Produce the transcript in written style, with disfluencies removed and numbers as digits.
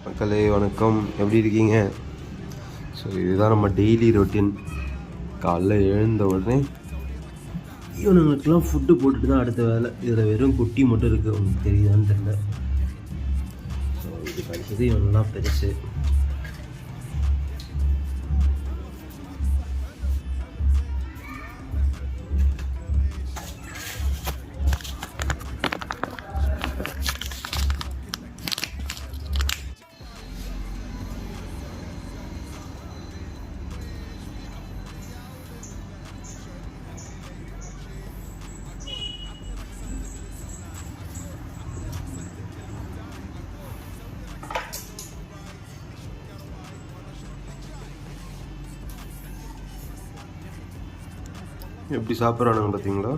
மக்களே வணக்கம், எப்படி இருக்கீங்க? ஸோ இதுதான் நம்ம டெய்லி ரொட்டீன். காலைல எழுந்த உடனே இவனுங்களுக்கெல்லாம் ஃபுட்டு போட்டுட்டு தான் அடுத்த வேலை. இதில் வெறும் குட்டி மட்டும் இருக்குது, உங்களுக்கு தெரியுதான்னு தெரியல. ஸோ இது கழிச்சது இவனெல்லாம் பெருசு. எப்படி சாப்பிட்றானுங்க பார்த்தீங்களா?